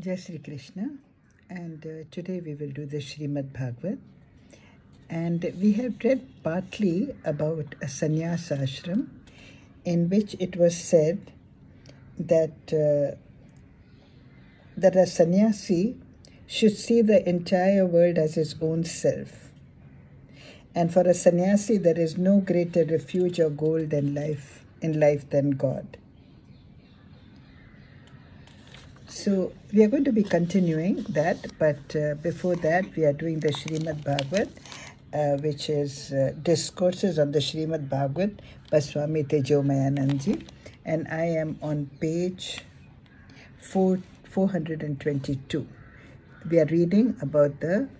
Jai Shri Krishna, and today we will do the Srimad Bhagavad. And we have read partly about a sannyas ashram, in which it was said that a sannyasi should see the entire world as his own self. And for a sannyasi, there is no greater refuge or goal in life than God. So we are going to be continuing that, but before that we are doing the Srimad Bhagavad, which is discourses on the Srimad Bhagavad by Swami Tejomayanandji, and I am on page 422. We are reading about the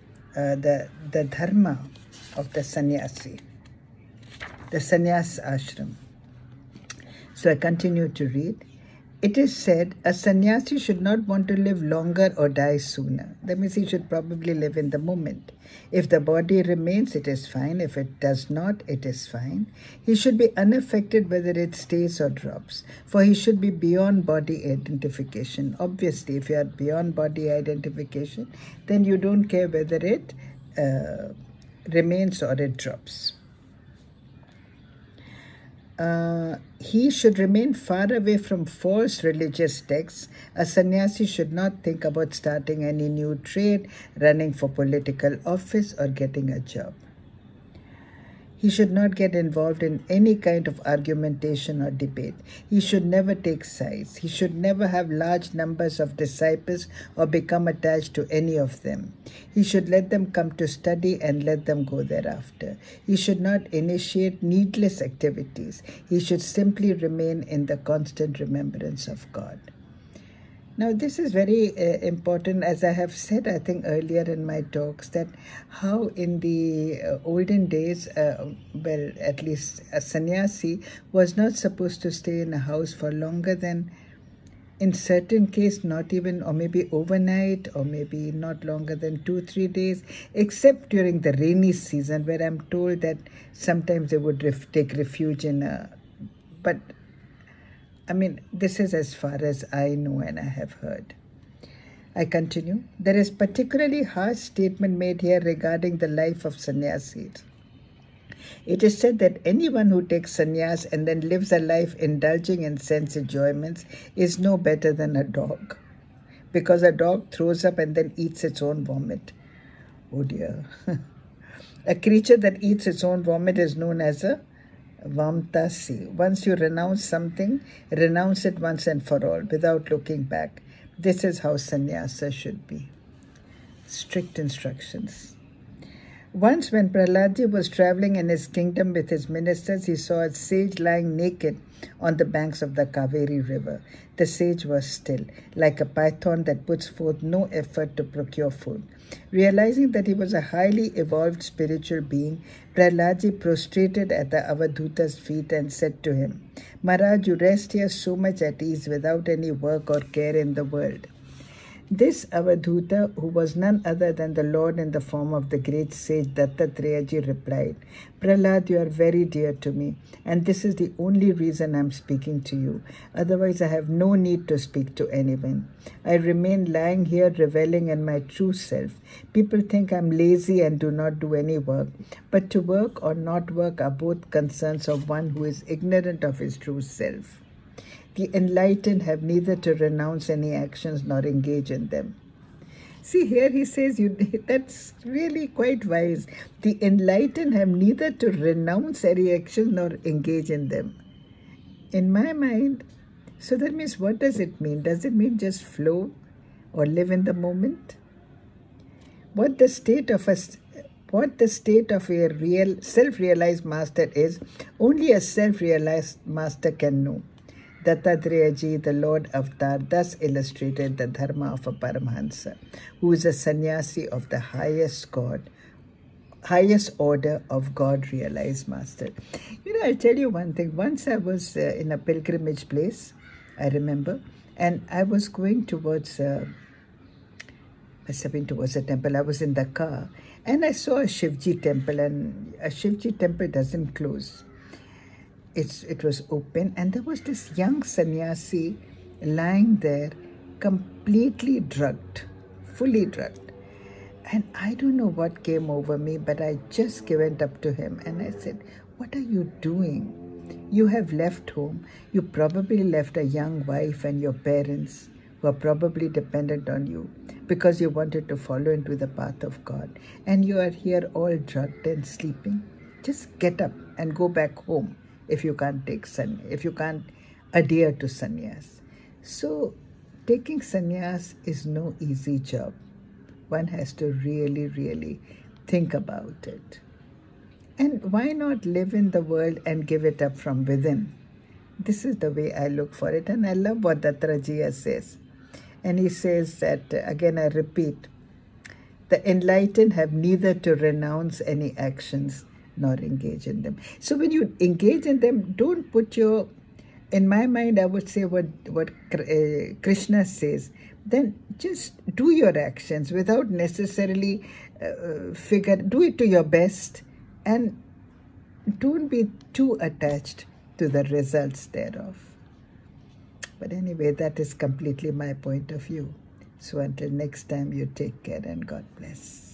dharma of the sannyasi, the sannyas ashram. So I continue to read. It is said a sannyasi should not want to live longer or die sooner. That means he should probably live in the moment. If the body remains, it is fine. If it does not, it is fine. He should be unaffected whether it stays or drops, for he should be beyond body identification. Obviously, if you are beyond body identification, then you don't care whether it remains or it drops. He should remain far away from false religious texts. A sannyasi should not think about starting any new trade, running for political office, or getting a job. He should not get involved in any kind of argumentation or debate. He should never take sides. He should never have large numbers of disciples or become attached to any of them. He should let them come to study and let them go thereafter. He should not initiate needless activities. He should simply remain in the constant remembrance of God. Now, this is very important, as I have said, I think, earlier in my talks, that how in the olden days, well, at least a sannyasi was not supposed to stay in a house for longer than, in certain case, not even, or maybe overnight, or maybe not longer than 2-3 days, except during the rainy season, where I'm told that sometimes they would take refuge in a... But I mean, this is as far as I know and I have heard. I continue. There is particularly harsh statement made here regarding the life of sannyasis. It is said that anyone who takes sannyas and then lives a life indulging in sense enjoyments is no better than a dog, because a dog throws up and then eats its own vomit. Oh dear. A creature that eats its own vomit is known as a Vamtasi. Once you renounce something, renounce it once and for all, without looking back. This is how sannyasa should be. Strict instructions. Once when Prahlad was traveling in his kingdom with his ministers, he saw a sage lying naked on the banks of the Kaveri river. The sage was still, like a python that puts forth no effort to procure food. Realizing that he was a highly evolved spiritual being, Prahlad prostrated at the Avadhuta's feet and said to him, "Maharaj, you rest here so much at ease without any work or care in the world." This Avadhuta, who was none other than the Lord in the form of the great sage Dattatreyaji, replied, "Prahlad, you are very dear to me, and this is the only reason I am speaking to you. Otherwise, I have no need to speak to anyone. I remain lying here reveling in my true self. People think I am lazy and do not do any work, but to work or not work are both concerns of one who is ignorant of his true self. The enlightened have neither to renounce any actions nor engage in them." See, here he says, that's really quite wise. The enlightened have neither to renounce any actions nor engage in them. In my mind, so that means, what does it mean? Does it mean just flow or live in the moment? What the state of a real self-realized master is, only a self-realized master can know. Dattatreyaji, the Lord Avatar, thus illustrated the dharma of a Paramahansa, who is a sannyasi of the highest order of God-realized master. You know, I'll tell you one thing. Once I was in a pilgrimage place, I remember, and I was going towards, must have been towards a temple. I was in the car, and I saw a Shivji temple, and a Shivji temple doesn't close. It was open, and there was this young sannyasi lying there, completely drugged, fully drugged. And I don't know what came over me, but I just went up to him and I said, "What are you doing? You have left home. You probably left a young wife and your parents who are probably dependent on you because you wanted to follow into the path of God. And you are here all drugged and sleeping. Just get up and go back home if you can't if you can't adhere to sannyas." So taking sannyas is no easy job. One has to really, really think about it. And why not live in the world and give it up from within? This is the way I look for it. And I love what Dattarajia says. And he says that, again, I repeat, the enlightened have neither to renounce any actions nor engage in them. So when you engage in them, don't put your, in my mind, I would say what Krishna says, then just do your actions without necessarily do it to your best, and don't be too attached to the results thereof. But anyway, that is completely my point of view. So until next time, you take care and God bless.